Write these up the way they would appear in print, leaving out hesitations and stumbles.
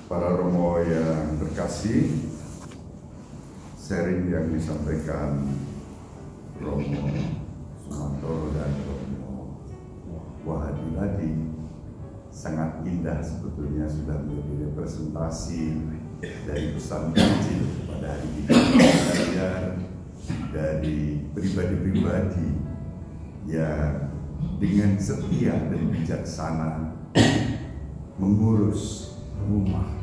Para romo yang terkasih, sharing yang disampaikan Romo Sumantoro dan Romo Wahadi tadi sangat indah, sebetulnya sudah menjadi representasi dari pesan Injil pada hari ini, dari pribadi-pribadi yang dengan setia dan bijaksana mengurus rumah.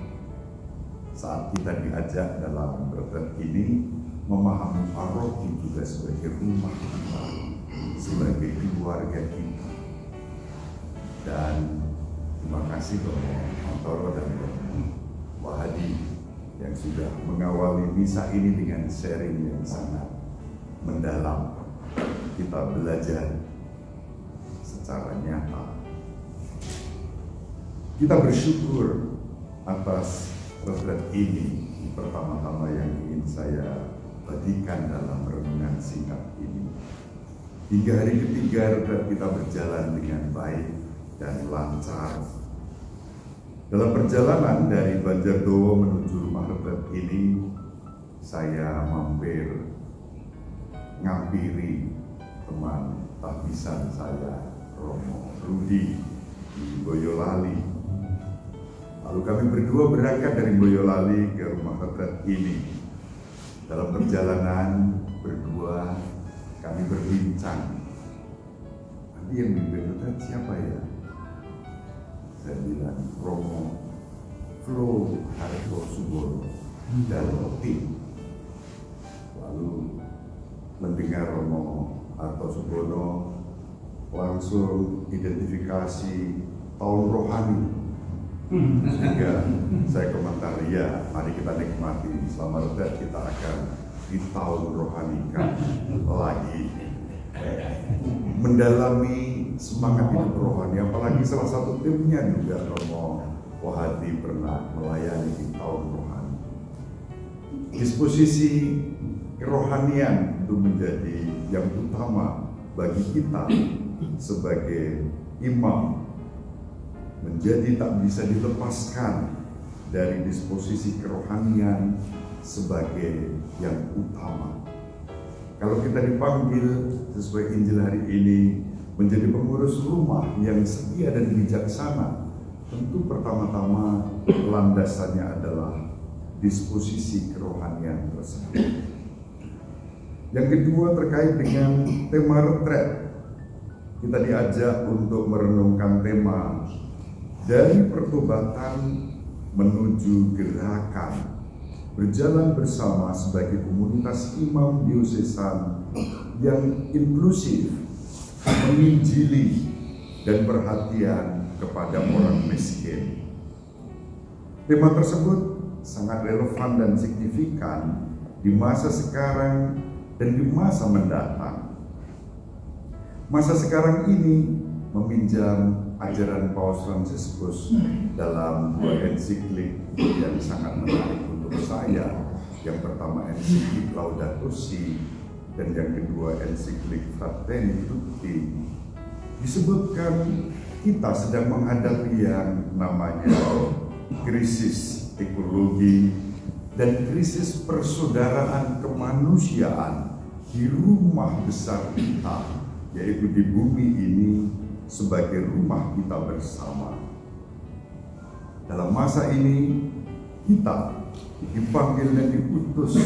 Saat kita diajak dalam retret ini memahami paroki juga sebagai rumah kita, sebagai keluarga kita. Dan terima kasih Romo Sumantoro dan Romo Wahadi yang sudah mengawali misa ini dengan sharing yang sangat mendalam. Kita belajar secara nyata. Kita bersyukur atas retret ini, pertama-tama yang ingin saya bagikan dalam renungan singkat ini. Hingga hari ketiga retret kita berjalan dengan baik dan lancar. Dalam perjalanan dari Banjardowo menuju rumah retret ini, saya ngampiri teman tahbisan saya, Romo Rudi di Boyolali. Lalu kami berdua berangkat dari Boyolali ke rumah retret ini. Dalam perjalanan berdua kami berbincang. Nanti yang mimpin retret siapa ya? Saya bilang Romo Flo Hartosubono dan tim. Lalu mendengar Romo Hartosubono langsung identifikasi tahun rohani. Sehingga saya komentar, ya mari kita nikmati selama retret kita akan di tahun rohanikan lagi, mendalami semangat hidup rohani. Apalagi salah satu timnya juga Romo Wahadi pernah melayani di tahun rohani. Disposisi kerohanian itu menjadi yang utama bagi kita sebagai imam, menjadi tak bisa dilepaskan dari disposisi kerohanian sebagai yang utama. Kalau kita dipanggil sesuai Injil hari ini menjadi pengurus rumah yang setia dan bijaksana, tentu pertama-tama landasannya adalah disposisi kerohanian tersebut. Yang kedua terkait dengan tema retret, kita diajak untuk merenungkan tema dari pertobatan menuju gerakan, berjalan bersama sebagai komunitas imam diosesan yang inklusif, menginjili dan perhatian kepada orang miskin. Tema tersebut sangat relevan dan signifikan di masa sekarang dan di masa mendatang. Masa sekarang ini meminjam ajaran Paus Fransiskus dalam dua ensiklik yang sangat menarik untuk saya. Yang pertama ensiklik Laudato Si dan yang kedua ensiklik Fratelli Tutti. Disebutkan kita sedang menghadapi yang namanya krisis ekologi dan krisis persaudaraan kemanusiaan di rumah besar kita, yaitu di bumi ini sebagai rumah kita bersama. Dalam masa ini kita dipanggil dan diutus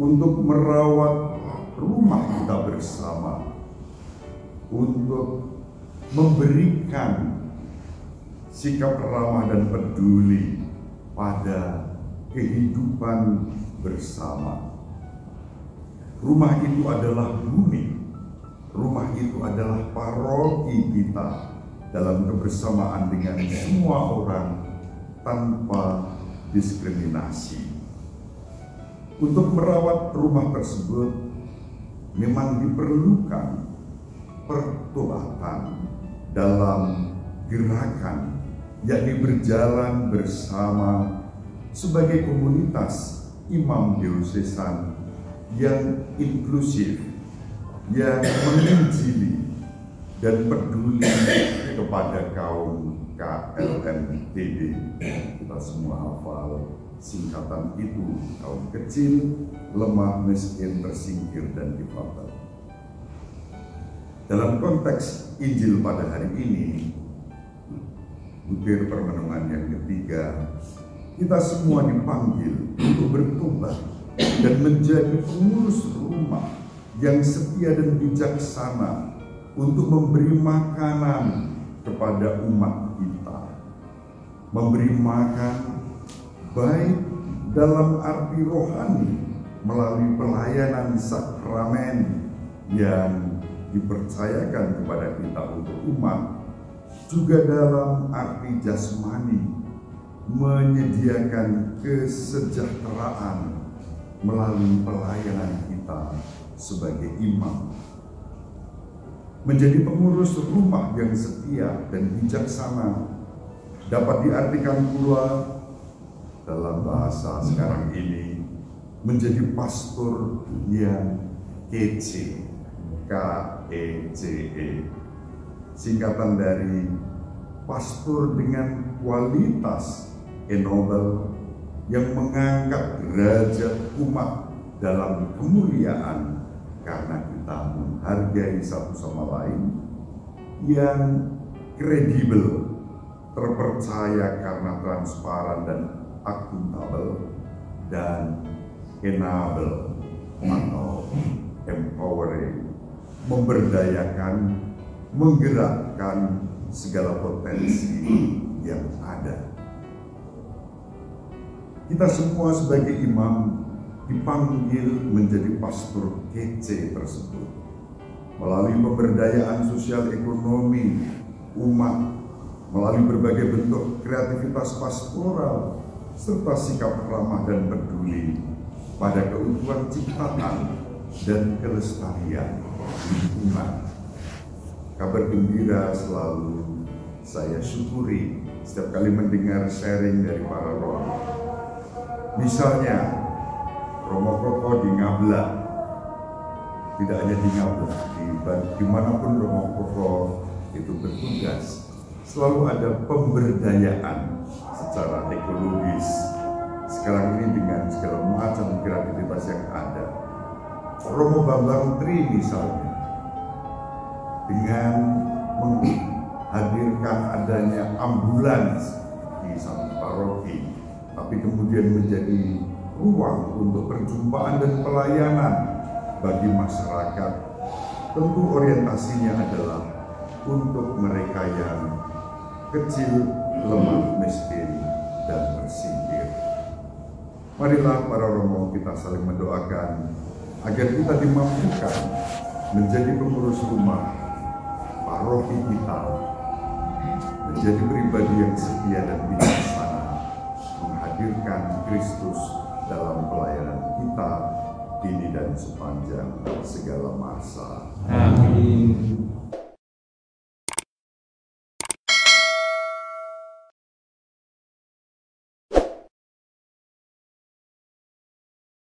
untuk merawat rumah kita bersama, untuk memberikan sikap ramah dan peduli pada kehidupan bersama. Rumah itu adalah bumi. Rumah itu adalah paroki kita dalam kebersamaan dengan semua orang tanpa diskriminasi. Untuk merawat rumah tersebut memang diperlukan pertobatan dalam gerakan, yakni berjalan bersama sebagai komunitas imam diosesan yang inklusif, yang menginjili dan peduli kepada kaum KLMTD. Kita semua hafal singkatan itu, kaum kecil, lemah, miskin, tersingkir, dan difabel. Dalam konteks Injil pada hari ini, butir permenungan yang ketiga, kita semua dipanggil untuk bertobat dan menjadi pengurus rumah yang setia dan bijaksana untuk memberi makanan kepada umat kita. Memberi makan baik dalam arti rohani melalui pelayanan sakramen yang dipercayakan kepada kita untuk umat, juga dalam arti jasmani menyediakan kesejahteraan melalui pelayanan kita sebagai imam. Menjadi pengurus rumah yang setia dan bijaksana dapat diartikan pula dalam bahasa sekarang ini menjadi pastor yang kece, KECE, singkatan dari pastor dengan kualitas ennoble yang mengangkat derajat umat dalam kemuliaan karena kita menghargai satu sama lain, yang kredibel, terpercaya karena transparan dan akuntabel, dan enable atau empowering, memberdayakan, menggerakkan segala potensi yang ada. Kita semua sebagai imam dipanggil menjadi pastor kece tersebut melalui pemberdayaan sosial ekonomi umat, melalui berbagai bentuk kreativitas pastoral, serta sikap ramah dan peduli pada keutuhan ciptaan dan kelestarian lingkungan. Kabar gembira selalu saya syukuri setiap kali mendengar sharing dari para romo. Misalnya Romo Koko di Ngabla, tidak hanya di Ngabla, dimanapun Romo Koko itu bertugas, selalu ada pemberdayaan secara ekologis. Sekarang ini dengan segala macam kreativitas yang ada. Romo Bambang Tri misalnya, dengan menghadirkan adanya ambulans di satu paroki, tapi kemudian menjadi ruang untuk perjumpaan dan pelayanan bagi masyarakat. Tentu orientasinya adalah untuk mereka yang kecil, lemah, miskin, dan tersingkir. Marilah para romo kita saling mendoakan agar kita dimampukan menjadi pengurus rumah paroki kita, menjadi pribadi yang setia dan bijaksana, menghadirkan Kristus dalam pelayanan kita kini dan sepanjang segala masa. Amin.